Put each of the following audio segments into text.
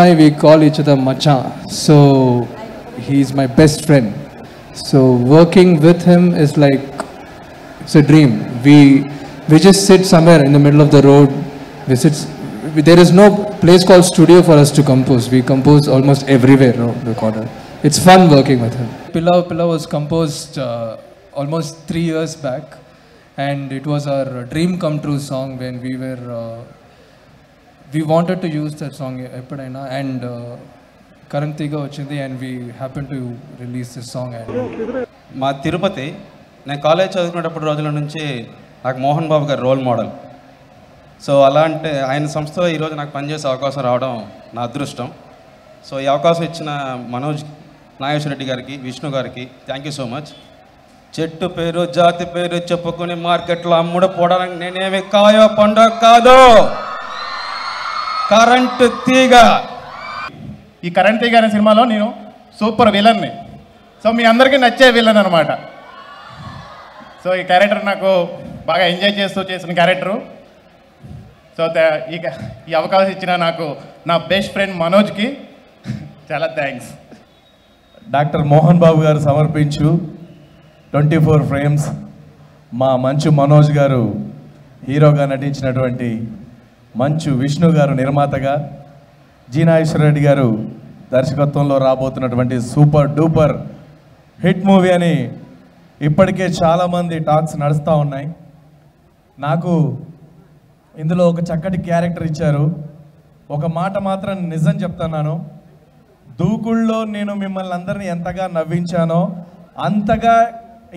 I, we call each other Macha. So he's my best friend. So working with him is like, it's a dream. We just sit somewhere in the middle of the road. There is no place called studio for us to compose. We compose almost everywhere, recorded. It's fun working with him. Pilla was composed almost 3 years back, and it was our dream come true song when we wanted to use that song eppudaina, and Karan Tiga vachindi, and we happened to release this song. మా తిరుపతి నేను college చదువుకునేటప్పుడు రోజుల నుంచి నాకు మోహన్ బాబు గారు role model. So అలాంటి ఆయన సంస్థలో ఈరోజు నాకు పనిచేసే అవకాశం రావడం నా అదృష్టం. సో ఈ అవకాశం ఇచ్చిన మనోజ్ నాగేశ్వర రెడ్డి గారికి, విష్ణు గారికి థ్యాంక్ యూ సో మచ్. చెట్టు పేరు జాతి పేరు చెప్పుకుని మార్కెట్లో అమ్ముడు పోవడానికి నేనేమి కాయో పండో కాదు, కరెంటు తీగ. ఈ కరెంట్ తీగ అనే సినిమాలో నేను సూపర్ విలన్ని. సో మీ అందరికీ నచ్చే విలన్ అనమాట. సో ఈ క్యారెక్టర్ నాకు బాగా ఎంజాయ్ చేస్తూ చేసిన క్యారెక్టరు. సో ఈ అవకాశం ఇచ్చిన నాకు నా బెస్ట్ ఫ్రెండ్ మనోజ్కి చాలా థ్యాంక్స్. డాక్టర్ మోహన్ బాబు గారు సమర్పించు 24 ఫ్రేమ్స్, మా మంచు మనోజ్ గారు హీరోగా నటించినటువంటి మంచు విష్ణు గారు నిర్మాతగా, జి నాగేశ్వర రెడ్డి గారు దర్శకత్వంలో రాబోతున్నటువంటి సూపర్ డూపర్ హిట్ మూవీ అని ఇప్పటికే చాలామంది టాక్స్ నడుస్తూ ఉన్నాయి. నాకు ఇందులో ఒక చక్కటి క్యారెక్టర్ ఇచ్చారు. ఒక మాట మాత్రం నిజం చెప్తున్నాను, దూకుళ్ళలో నేను మిమ్మల్ని అందరినీ ఎంతగా నవ్వించానో అంతగా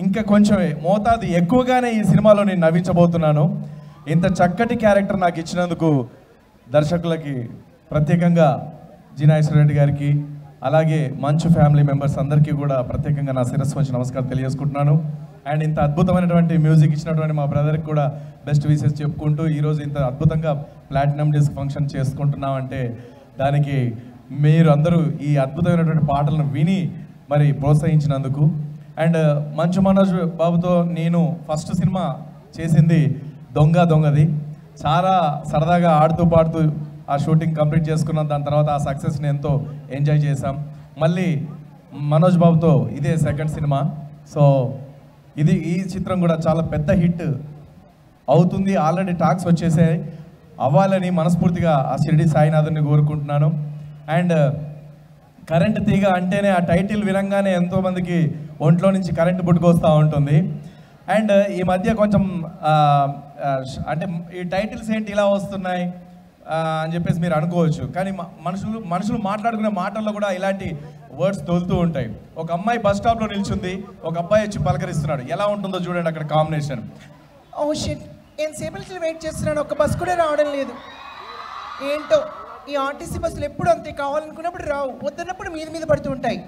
ఇంకా కొంచెం మోతాదు ఎక్కువగానే ఈ సినిమాలో నేను నవ్వించబోతున్నాను. ఇంత చక్కటి క్యారెక్టర్ నాకు ఇచ్చినందుకు దర్శకులకి, ప్రత్యేకంగా జి నాగేశ్వర రెడ్డి గారికి, అలాగే మంచు ఫ్యామిలీ మెంబర్స్ అందరికీ కూడా ప్రత్యేకంగా నా శిరస్సు వచ్చి నమస్కారం తెలియజేసుకుంటున్నాను. అండ్ ఇంత అద్భుతమైనటువంటి మ్యూజిక్ ఇచ్చినటువంటి మా బ్రదర్కి కూడా బెస్ట్ విషెస్ చెప్పుకుంటూ, ఈరోజు ఇంత అద్భుతంగా ప్లాటినం డిస్క్ ఫంక్షన్ చేసుకుంటున్నామంటే దానికి మీరు అందరూ ఈ అద్భుతమైనటువంటి పాటలను విని మరి ప్రోత్సహించినందుకు. అండ్ మంచు మనోజ్ బాబుతో నేను ఫస్ట్ సినిమా చేసింది దొంగది. చాలా సరదాగా ఆడుతూ పాడుతూ ఆ షూటింగ్ కంప్లీట్ చేసుకున్నాం. దాని తర్వాత ఆ సక్సెస్ని ఎంతో ఎంజాయ్ చేశాం. మళ్ళీ మనోజ్ బాబుతో ఇదే సెకండ్ సినిమా. సో ఈ చిత్రం కూడా చాలా పెద్ద హిట్ అవుతుంది. ఆల్రెడీ టాక్స్ వచ్చేసాయి, అవ్వాలని మనస్ఫూర్తిగా ఆ షిరిడి సాయినాథుని కోరుకుంటున్నాను. అండ్ కరెంట్ తీగ అంటేనే ఆ టైటిల్ వినంగానే ఎంతోమందికి ఒంట్లో నుంచి కరెంటు పుట్టుకొస్తూ ఉంటుంది. అండ్ ఈ మధ్య కొంచెం అంటే ఈ టైటిల్స్ ఏంటి ఇలా వస్తున్నాయి అని చెప్పేసి మీరు అనుకోవచ్చు, కానీ మనుషులు మాట్లాడుకునే మాటల్లో కూడా ఇలాంటి వర్డ్స్ తోలుతూ ఉంటాయి. ఒక అమ్మాయి బస్ స్టాప్లో నిల్చుంది, ఒక అబ్బాయి వచ్చి పలకరిస్తున్నాడు. ఎలా ఉంటుందో చూడండి అక్కడ కాంబినేషన్. ఓ షిట్, ఎంతసేపు నుంచి వెయిట్ చేస్తున్నాను, ఒక బస్ కూడా రావడం లేదు. ఏంటో ఈ ఆర్టీసీ బస్సులు ఎప్పుడు అంతే, కావాలనుకున్నప్పుడు రావు, వద్దన్నప్పుడు మీద పడుతూ ఉంటాయి.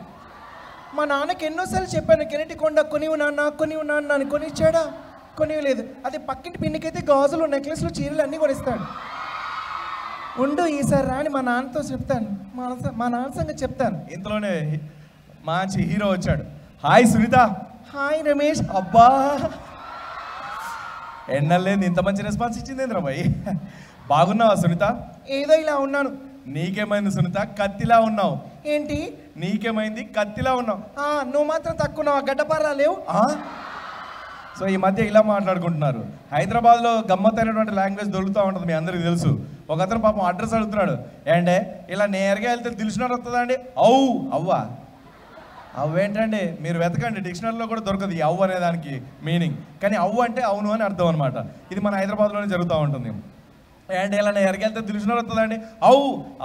మా నాన్నకి ఎన్నోసార్లు చెప్పాను, కెరటికొండ కొనివు నాన్న అని కొనిచ్చాడా? కొనివ్వలేదు. అదే పక్కింటి పిన్నికైతే గాజులు, నెక్లెస్లు, చీరలు అన్నీ కొనిస్తాడు. ఉండు ఈసారి రాని మా నాన్నతో చెప్తాను, మా నాన్న సంగతి చెప్తాను. ఇంతలోనే మంచి హీరో వచ్చాడు. హాయ్ సునీత. హాయ్ రమేష్. అబ్బా, ఎన్నలేదు ఇంత మంచి రెస్పాన్స్ ఇచ్చింది ఏంద్రబాయ్. బాగున్నావా సునీత? ఏదో ఇలా ఉన్నాను. నీకేమైంది సునీత? కత్తిలా ఉన్నావు. ఏంటి నీకేమైంది? కత్తిలా ఉన్నావు. నువ్వు మాత్రం తక్కువ, గడ్డపారా లేవు. సో ఈ మధ్య ఇలా మాట్లాడుకుంటున్నారు. హైదరాబాద్లో గమ్మత్తైనటువంటి లాంగ్వేజ్ దొరుకుతూ ఉంటుంది, మీ అందరికీ తెలుసు. ఒక అతను పాపం అడ్రస్ అడుగుతున్నాడు, ఏంటే ఇలా నేరుగా వెళ్తే తెలిసినాడు వస్తుందా అండి? అవ్వా అవ్వేంటండి, మీరు వెతకండి, డిక్షనరీలో కూడా దొరకదు ఈ అవ్వు అనే దానికి మీనింగ్. కానీ అవ్వు అంటే అవును అని అర్థం అనమాట. ఇది మన హైదరాబాద్లోనే జరుగుతూ ఉంటుంది. అండ్ ఇలా ఎరగెళ్తే తెలిసినారు వస్తుందండి,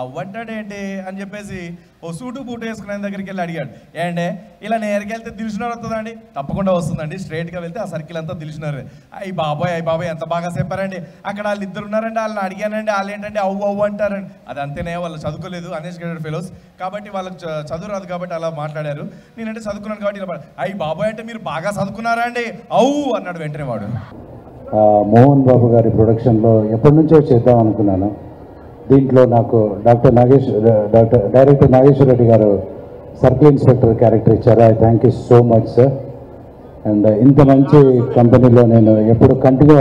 అవ్వంటాడేంటి అని చెప్పేసి ఓ సూటు బూటు వేసుకుని ఆయన దగ్గరికి వెళ్ళి అడిగాడు, ఏంటే ఇలా ఎరగెళ్తే తెలిసినారు వస్తుందండి? తప్పకుండా వస్తుందండి, స్ట్రైట్గా వెళ్తే ఆ సర్కిల్ అంతా తెలిసినారు. అయ్యి బాబాయ్ ఎంత బాగా చెప్పారండి. అక్కడ వాళ్ళు ఇద్దరు ఉన్నారండి, వాళ్ళని అడిగానండి, వాళ్ళు ఏంటంటే అవ్వు అంటారండి. అది అంతేనే, వాళ్ళు చదువుకోలేదు, అన్ఎడ్యుకేటెడ్ ఫెలోస్, కాబట్టి వాళ్ళకి చదువు రాదు కాబట్టి అలా మాట్లాడారు. నేనంటే చదువుకున్నాను కాబట్టి ఇలా అయ్యి బాబాయ్ అంటే మీరు బాగా చదువుకున్నారా అండి? అన్నాడు వెంటనే వాడు. మోహన్ బాబు గారి ప్రొడక్షన్లో ఎప్పటి నుంచో చేద్దాం అనుకున్నాను. దీంట్లో నాకు డైరెక్టర్ నాగేశ్వర రెడ్డి గారు సర్కిల్ ఇన్స్పెక్టర్ క్యారెక్టర్ ఇచ్చారు. I thank you so much sir. And ఇంత మంచి కంపెనీలో నేను ఎప్పుడు continue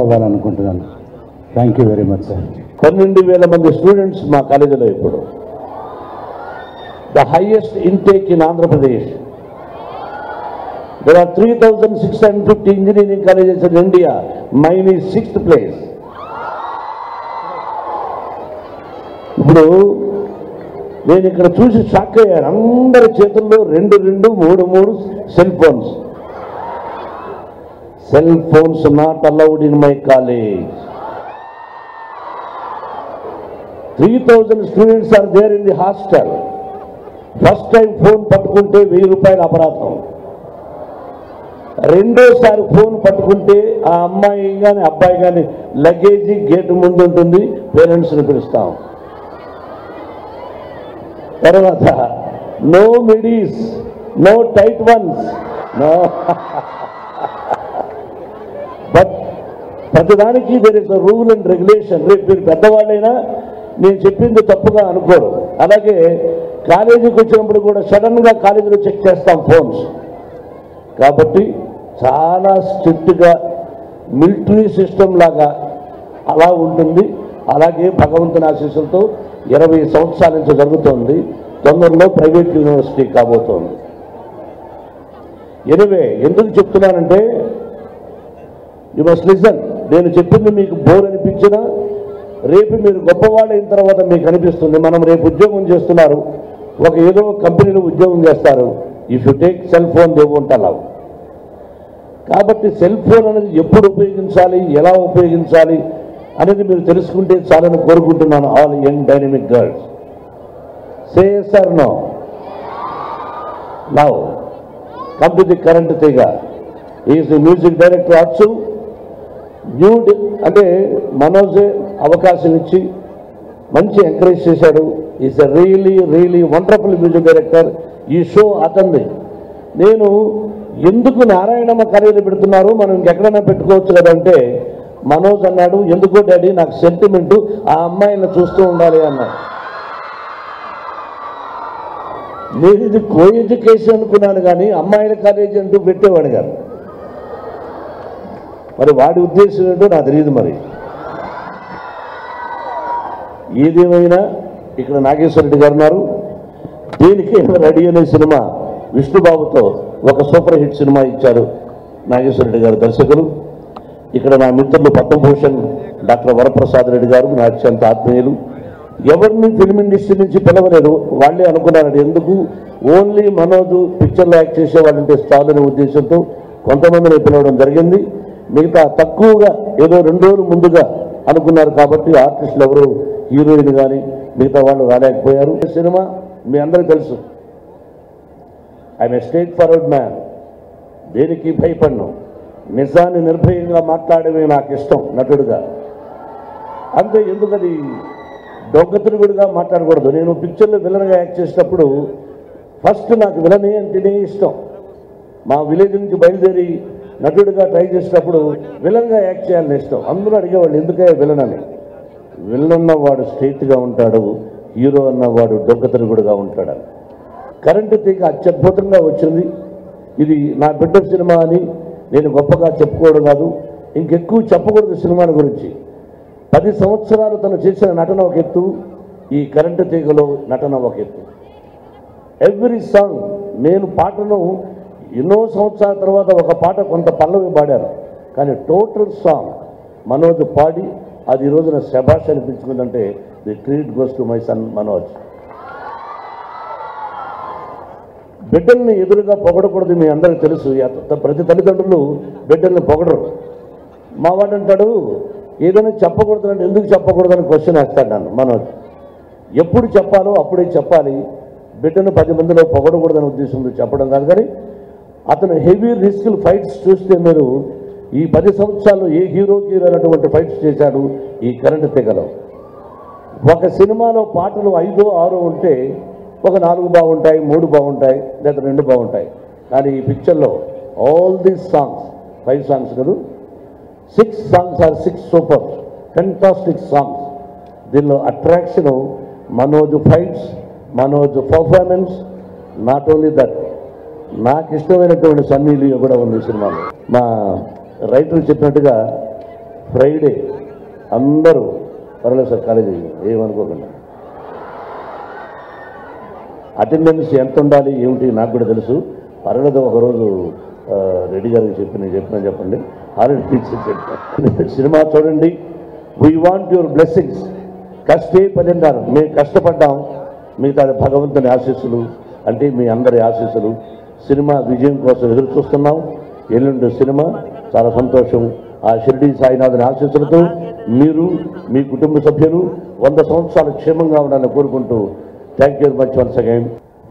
the highest intake in Andhra Pradesh. There are 3,650 engineering colleges in India. Mine is 6th place. ఇప్పుడు నేను ఇక్కడ చూసి షాక్ అయ్యాను. అందరి చేతుల్లో 2 cell phones. Cell phones not allowed in my college. 3,000 students are there in the hostel. First time phone పట్టుకుంటే 1000 రూపాయల అపరాధం. రెండోసారి ఫోన్ పట్టుకుంటే ఆ అమ్మాయి కానీ అబ్బాయి కానీ లగేజీ గేట్ ముందు ఉంటుంది, పేరెంట్స్ని పిలుస్తాం. తర్వాత no midis, no tight ones, no. But ప్రతిదానికి there is a rule and regulation. రేపు మీరు పెద్దవాళ్ళైనా నేను చెప్పింది తప్పుగా అనుకోరు. అలాగే కాలేజీకి వచ్చినప్పుడు కూడా సడన్గా కాలేజీలో చెక్ చేస్తాం ఫోన్స్. కాబట్టి చాలా స్ట్రిక్ట్గా మిలిటరీ సిస్టమ్ లాగా అలా ఉంటుంది. అలాగే భగవంతుని ఆశీస్సులతో 20 సంవత్సరాల నుంచి జరుగుతోంది. తొందరలో ప్రైవేట్ యూనివర్సిటీ కాబోతోంది. ఎనివే ఎందుకు చెప్తున్నానంటే యు మస్ట్ లిసన్. నేను చెప్పింది మీకు బోర్ అనిపించినా రేపు మీరు గొప్పవాళ్ళు అయిన తర్వాత మీకు అనిపిస్తుంది. మనం రేపు ఉద్యోగం చేస్తున్నారు, ఏదో కంపెనీలో ఉద్యోగం చేస్తారు. If you take cell phone they won't allow. కాబట్టి సెల్ ఫోన్ అనేది ఎప్పుడు ఉపయోగించాలి, ఎలా ఉపయోగించాలి అనేది మీరు తెలుసుకుంటే చాలని కోరుకుంటున్నాను. All young dynamic girls say yes or no. Now come to the current Tega. He is the music director also. అంటే మనోజే అవకాశం ఇచ్చి మంచి ఎంకరేజ్ చేశాడు. Is a really wonderful music director. ఈ షో అతన్ని నేను ఎందుకు నారాయణమ్మ కరీలు పెడుతున్నారు, మనం ఇంకెక్కడైనా పెట్టుకోవచ్చు కదంటే మనోజ్ అన్నాడు, ఎందుకో డాడీ నాకు సెంటిమెంటు ఆ అమ్మాయిని చూస్తూ ఉండాలి అన్నాడు. నేను ఇది కో ఎడ్యుకేషన్ అనుకున్నాను కానీ అమ్మాయిల కాలేజీ అంటూ పెట్టేవాడు కాదు. మరి వాడి ఉద్దేశం ఏంటో నాకు తెలియదు. మరి ఏదేమైనా ఇక్కడ నాగేశ్వర రెడ్డి గారు ఉన్నారు. దీనికి రెడీ అనే సినిమా విష్ణుబాబుతో ఒక సూపర్ హిట్ సినిమా ఇచ్చారు నాగేశ్వర రెడ్డి గారు దర్శకులు. ఇక్కడ నా మిత్రులు పద్మభూషణ్ డాక్టర్ వరప్రసాద్ రెడ్డి గారు నా అత్యంత ఆత్మీయులు. ఎవరిని ఫిల్మ్ ఇండస్ట్రీ నుంచి పిలవలేదు. వాళ్ళే అనుకున్నారంటే ఎందుకు ఓన్లీ మనోజు పిక్చర్లో యాక్ట్ చేసే వాళ్ళంటే చాలు అనే ఉద్దేశంతో కొంతమందిని పిలవడం జరిగింది. మిగతా తక్కువగా ఏదో 2 రోజులు ముందుగా అనుకున్నారు కాబట్టి ఆర్టిస్టులు ఎవరు హీరోయిన్ కానీ మిగతా వాళ్ళు రాలేకపోయారు. సినిమా మీ అందరికీ తెలుసు. I'm a straight forward man. దేనికి భయపడను. నిజాన్ని నిర్భయంగా మాట్లాడమే నాకు ఇష్టం నటుడుగా. అంతే. ఎందుకది దొంగతిరుగుడుగా మాట్లాడకూడదు. నేను పిక్చర్లో విలన్గా యాక్ట్ చేసేటప్పుడు ఫస్ట్ నాకు విలనే అంటేనే ఇష్టం. మా విలేజ్ నుంచి బయలుదేరి నటుడిగా ట్రై చేసేటప్పుడు విలన్గా యాక్ట్ చేయాలని ఇష్టం. అందరూ అడిగేవాళ్ళు ఎందుకే విలన్ అని. విలన్ అన్నవాడు స్ట్రైట్గా ఉంటాడు, హీరో అన్నవాడు దొంగతిరుగుడుగా ఉంటాడు. కరెంటు తీగ అత్యద్భుతంగా వచ్చింది. ఇది నా బిడ్డ సినిమా అని నేను గొప్పగా చెప్పుకోవడం కాదు, ఇంకెక్కువ చెప్పకూడదు సినిమాల గురించి. 10 సంవత్సరాలు తను చేసిన నటన ఒక ఎత్తు, ఈ కరెంటు తీగలో నటన ఒక ఎత్తు. ఎవ్రీ సాంగ్ నేను పాటను ఎన్నో సంవత్సరాల తర్వాత ఒక పాట కొంత పల్లవి పాడాను, కానీ టోటల్ సాంగ్ మనోజ్ పాడి అది ఈ రోజున శభాష్ అనిపించుకుందంటే the credit goes to my son Manoj. బిడ్డల్ని ఎదురుగా పొగడకూడదు, మీ అందరికీ తెలుసు. ప్రతి తల్లిదండ్రులు బిడ్డల్ని పొగడరు. మా వాడు అంటాడు ఏదైనా చెప్పకూడదు, ఎందుకు చెప్పకూడదని క్వశ్చన్ వేస్తాడు నన్ను మనోజ్. ఎప్పుడు చెప్పాలో అప్పుడే చెప్పాలి. బిడ్డను 10 మందిలో పొగడకూడదని ఉద్దేశంతో చెప్పడం కాదు. కానీ అతను హెవీ రిస్క్ ఫైట్స్ చూస్తే మీరు ఈ 10 సంవత్సరాల్లో ఏ హీరోకి రానటువంటి ఫైట్స్ చేశాడు ఈ కరెంటు తీగలో. ఒక సినిమాలో పాటలు 5 6 ఉంటే ఒక 4 బాగుంటాయి, 3 బాగుంటాయి, లేదా 2 బాగుంటాయి. కానీ ఈ పిక్చర్లో ఆల్ దీస్ సాంగ్స్ 5 సాంగ్స్ కాదు, 6 songs or 6 super fantastic songs. దీనిలో attraction Manoj fights, Manoj performance. Not only that, నాకు ఇష్టమైనటువంటి సన్నీ లియో కూడా ఉంది సినిమాలో. మా రైటర్ చెప్పినట్టుగా ఫ్రైడే అందరూ పర్లేదు సార్ కాలేజీ ఏమనుకోకుండా అటెండెన్స్ ఎంత ఉండాలి ఏమిటి నాకు కూడా తెలుసు. పర్వాలేదు, ఒకరోజు రెడ్డి గారికి చెప్పండి ఆల్రెడీ సినిమా చూడండి. We want your blessings. కష్టే పడిన్నారు, మేము కష్టపడ్డాం, మిగతా భగవంతుని ఆశీస్సులు అంటే మీ అందరి ఆశీస్సులు. సినిమా విజయం కోసం ఎదురు చూస్తున్నాం. ఎల్లుండి సినిమా, చాలా సంతోషం. ఆ షిరిడి సాయినాథుని ఆశీస్సులతో మీరు మీ కుటుంబ సభ్యులు 100 సంవత్సరాలు క్షేమంగా ఉండాలని కోరుకుంటూ thank you very much once again.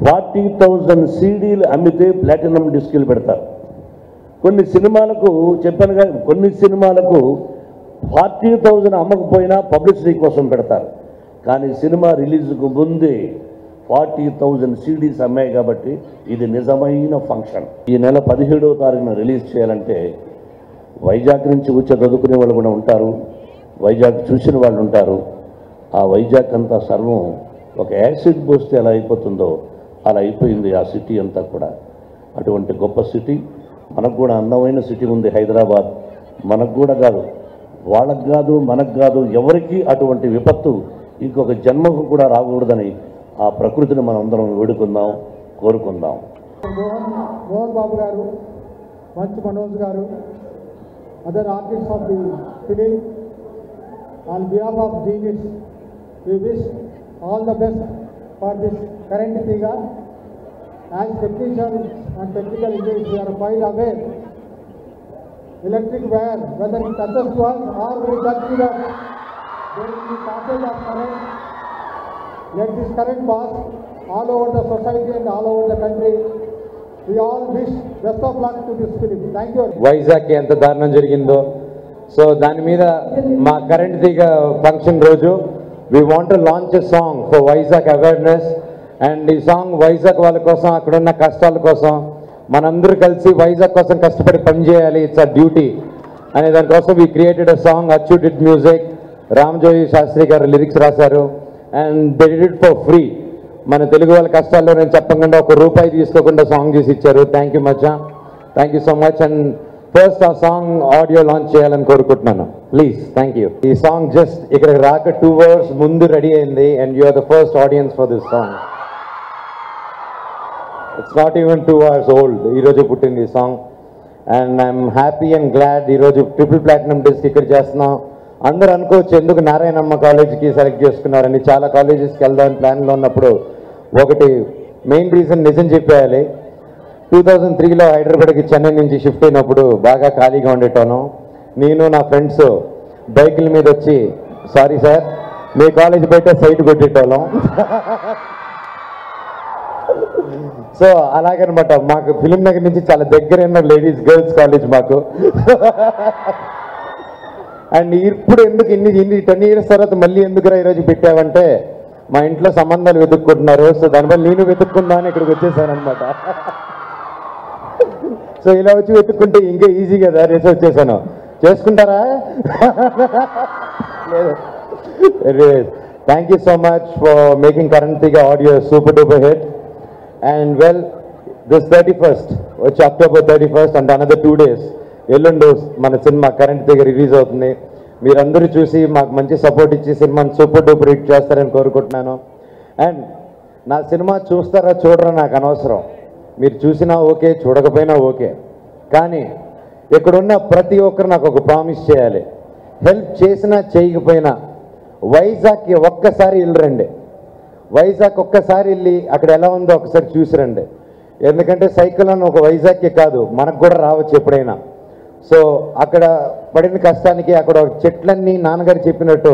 40,000 సీడీలు అమ్మితే ప్లాటినం డిస్కులు పెడతారు. కొన్ని సినిమాలకు చెప్పానుగా, కొన్ని సినిమాలకు 40,000 అమ్మకపోయినా పబ్లిసిటీ కోసం పెడతారు. కానీ సినిమా రిలీజ్కు ముందే 40,000 సీడీస్ అమ్మాయి కాబట్టి ఇది నిజమైన ఫంక్షన్. ఈ నెల 17వ తారీఖున రిలీజ్ చేయాలంటే వైజాగ్ నుంచి వచ్చి చదువుకునే వాళ్ళు కూడా ఉంటారు, వైజాగ్ చూసిన వాళ్ళు ఉంటారు. ఆ వైజాగ్ అంతా సర్వం ఒక యాసిడ్ పోస్తే ఎలా అయిపోతుందో అలా అయిపోయింది ఆ సిటీ అంతా కూడా. అటువంటి గొప్ప సిటీ, మనకు కూడా అందమైన సిటీ ఉంది హైదరాబాద్. మనకు కూడా కాదు, వాళ్ళకు కాదు, మనకు కాదు, ఎవరికి అటువంటి విపత్తు ఇంకొక జన్మకు కూడా రాకూడదని ఆ ప్రకృతిని మనం అందరం వేడుకుందాం, కోరుకుందాం. మోహన్ బాబు గారు, మంచు మనోజ్ గారు, other artist of the film, on behalf of genius we wish all the best for this current Tiga. As technicians and technical engineers, we are quite aware electric wire, whether it touches to us or we touch to that, there will be passage of current. Let this current pass all over the society and all over the country. We all wish best of luck to this film. Thank you. వైజాగ్కి ఎంత దారుణం జరిగిందో, so దాని మీద మా current తీగ function రోజు we want to launch a song for Vizag awareness, and ఈ song Vizag వాళ్ళ కోసం, అక్కడున్న కష్టాల కోసం, మనందరూ కలిసి వైజాగ్ కోసం కష్టపడి పనిచేయాలి, ఇట్స్ అ డ్యూటీ అనే దానికోసం we created a song. అచ్చు did music, రామజోయి శాస్త్రి గారు లిరిక్స్ రాశారు, and they did it for free. మన తెలుగు వాళ్ళ కష్టాల్లో నేను చెప్పకుండా ₹1 తీసుకోకుండా సాంగ్ చేసి ఇచ్చారు. థ్యాంక్ యూ మచ్చా, thank you so much. And first ఆ సాంగ్ ఆడియో లాంచ్ చేయాలని కోరుకుంటున్నాను, ప్లీజ్. Thank you. ఈ సాంగ్ జస్ట్ ఇక్కడ రాక 2 hours ముందు రెడీ అయింది, and you are the first audience for this song. It's not even 2 hours old. ఈరోజు పుట్టింది ఈ song, and I'm happy and glad. ఈరోజు ట్రిపుల్ ప్లాటినం డిస్క్ ఇక్కడ చేస్తున్నాం. అందరూ అనుకోవచ్చు ఎందుకు నారాయణమ్మ కాలేజ్కి సెలెక్ట్ చేసుకున్నారని. చాలా కాలేజెస్కి వెళ్దామని ప్లాన్లో ఉన్నప్పుడు ఒకటి మెయిన్ రీజన్ నిజం చెప్పేయాలి. 2003లో హైదరాబాద్కి చెన్నై నుంచి షిఫ్ట్ అయినప్పుడు బాగా ఖాళీగా ఉండేటాను. నేను నా ఫ్రెండ్స్ బైకుల మీద వచ్చి, సారీ సార్, మీ కాలేజ్ బయట సైట్ కొట్టేటోళ్ళం. సో అలాగనమాట, మాకు ఫిలిం నగర్ నుంచి చాలా దగ్గరైన లేడీస్ గర్ల్స్ కాలేజ్ మాకు. అండ్ ఇప్పుడు ఎందుకు ఇన్ని 10 years తర్వాత మళ్ళీ ఎందుకురా ఈరోజు పెట్టావంటే, మా ఇంట్లో సంబంధాలు వెతుక్కుంటున్నారు, సో దానివల్ల నేను వెతుక్కుందా అని ఇక్కడికి వచ్చేసాను అనమాట. సో ఇలా వచ్చి వెతుక్కుంటే ఇంకా ఈజీ కదా, రేసి వచ్చేసాను. చేసుకుంటారా? లేదు. Thank you so much for making current Theega audio super duper hit. And well, this 31st వచ్చి October 31st అంటే అనదర్ 2 days ఎల్లుండి మన సినిమా కరెంట్ తీగ రిలీజ్ అవుతుంది. మీరందరూ చూసి మాకు మంచి సపోర్ట్ ఇచ్చి సినిమాని సూపర్ డూపర్ హిట్ చేస్తారని కోరుకుంటున్నాను. అండ్ నా సినిమా చూస్తారా చూడరా నాకు అనవసరం, మీరు చూసినా ఓకే, చూడకపోయినా ఓకే. కానీ ఇక్కడున్న ప్రతి ఒక్కరు నాకు ఒక ప్రామిస్ చేయాలి, హెల్ప్ చేసినా చేయకపోయినా వైజాగ్కి ఒక్కసారి వెళ్ళరండి. వైజాగ్ ఒక్కసారి వెళ్ళి అక్కడ ఎలా ఉందో ఒకసారి చూసిరండి. ఎందుకంటే సైకిల్ అని ఒక వైజాగ్కి కాదు, మనకు కూడా రావచ్చు ఎప్పుడైనా. సో అక్కడ పడిన కష్టానికి అక్కడ చెట్లన్నీ నాన్నగారు చెప్పినట్టు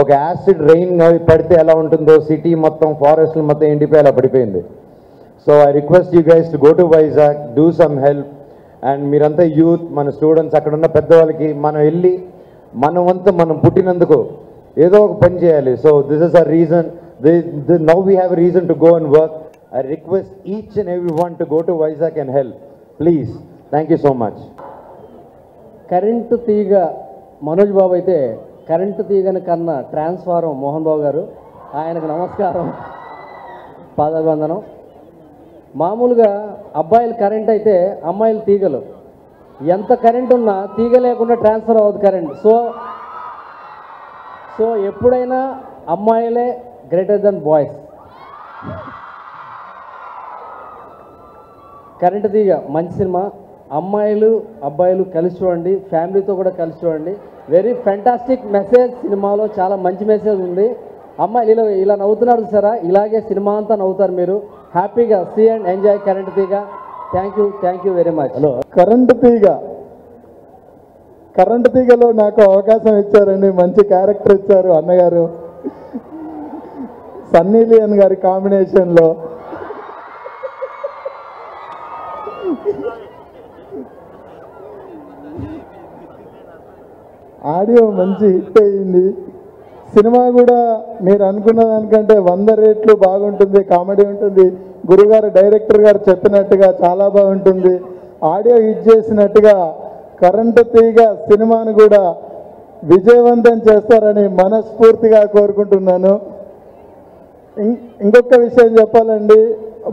ఒక యాసిడ్ రెయిన్ పడితే ఎలా ఉంటుందో సిటీ మొత్తం, ఫారెస్ట్లు మొత్తం ఎండిపోయి అలా పడిపోయింది. So I request you guys to go to Vizag, do some help. And మీరంతా యూత్, మన స్టూడెంట్స్, అక్కడ ఉన్న పెద్దవాళ్ళకి మనం వెళ్ళి మన వంతు మనం పుట్టినందుకు ఏదో ఒక పని చేయాలి. So this is a reason, now we have a reason to go and work. I request each and every one to go to Vizag and help, please. Thank you so much. Current తీగ మనోజ్ బాబు అయితే current తీగని కన్నా transformer Mohan Babu గారు, ఆయనకు నమస్కారం, పాదాభివందనం. మామూలుగా అబ్బాయిలు కరెంట్ అయితే అమ్మాయిలు తీగలు. ఎంత కరెంట్ ఉన్నా తీగ లేకుండా ట్రాన్స్ఫర్ అవ్వదు కరెంట్. సో ఎప్పుడైనా అమ్మాయిలే గ్రేటర్ దెన్ బాయ్స్. కరెంట్ తీగ మంచి సినిమా, అమ్మాయిలు అబ్బాయిలు కలిసి చూడండి, ఫ్యామిలీతో కూడా కలిసి చూడండి. వెరీ ఫ్యాంటాస్టిక్ మెసేజ్ సినిమాలో, చాలా మంచి మెసేజ్ ఉంది. అమ్మాయిలు ఇలా నవ్వుతున్నారు సరే, ఇలాగే సినిమా అంతా నవ్వుతారు మీరు. హ్యాపీగా see and enjoy current Theega. Thank you very much. Hello, current తీగలో నాకు అవకాశం ఇచ్చారండి, మంచి క్యారెక్టర్ ఇచ్చారు అన్నగారు. సన్నీ లియోన్ గారి కాంబినేషన్లో ఆడియో మంచి హిట్ అయ్యింది. సినిమా కూడా మీరు అనుకున్న దానికంటే 100 రెట్లు బాగుంటుంది, కామెడీ ఉంటుంది. గురుగారు డైరెక్టర్ గారు చెప్పినట్టుగా చాలా బాగుంటుంది. ఆడియో హిట్ చేసినట్టుగా కరెంటు తీగ సినిమాను కూడా విజయవంతం చేస్తారని మనస్ఫూర్తిగా కోరుకుంటున్నాను. ఇంకొక విషయం చెప్పాలండి,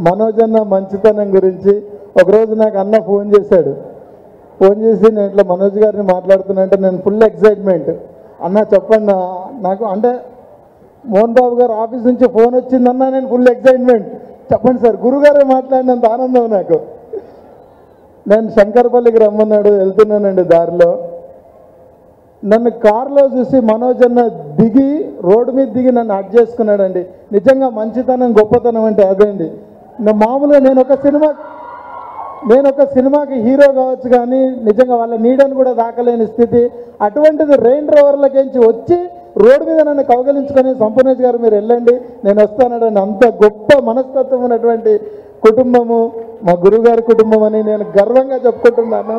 మనోజ్ అన్న మంచితనం గురించి. ఒకరోజు నాకు అన్న ఫోన్ చేశాడు. ఫోన్ చేసి నేను ఇట్లా మనోజ్ గారిని మాట్లాడుతున్నంటే నేను ఫుల్ ఎక్సైట్మెంట్. అన్న చెప్పండి నాకు, అంటే మోహన్ బాబు గారు ఆఫీస్ నుంచి ఫోన్ వచ్చిందన్నా నేను ఫుల్ ఎక్సైట్మెంట్. చెప్పండి సార్, గురుగారే మాట్లాడినంత ఆనందం నాకు. నేను శంకర్పల్లికి రమ్మన్నాడు, వెళ్తున్నానండి. దారిలో నన్ను కారులో చూసి మనోజ్ అన్న దిగి రోడ్డు మీద దిగి నన్ను అడ్ చేసుకున్నాడండి. నిజంగా మంచితనం గొప్పతనం అంటే అదేండి. మామూలుగా నేను ఒక సినిమాకి హీరో కావచ్చు, కానీ నిజంగా వాళ్ళ నీడని కూడా దాకలేని స్థితి. అటువంటిది రెయిన్ రోవర్లకించి వచ్చి రోడ్డు మీద నన్ను కౌగలించుకొని సంపూర్ణేష్ గారు మీరు వెళ్ళండి నేను వస్తానని, అంత గొప్ప మనస్తత్వం ఉన్నటువంటి కుటుంబము మా గురుగారి కుటుంబం అని నేను గర్వంగా చెప్పుకుంటున్నాను.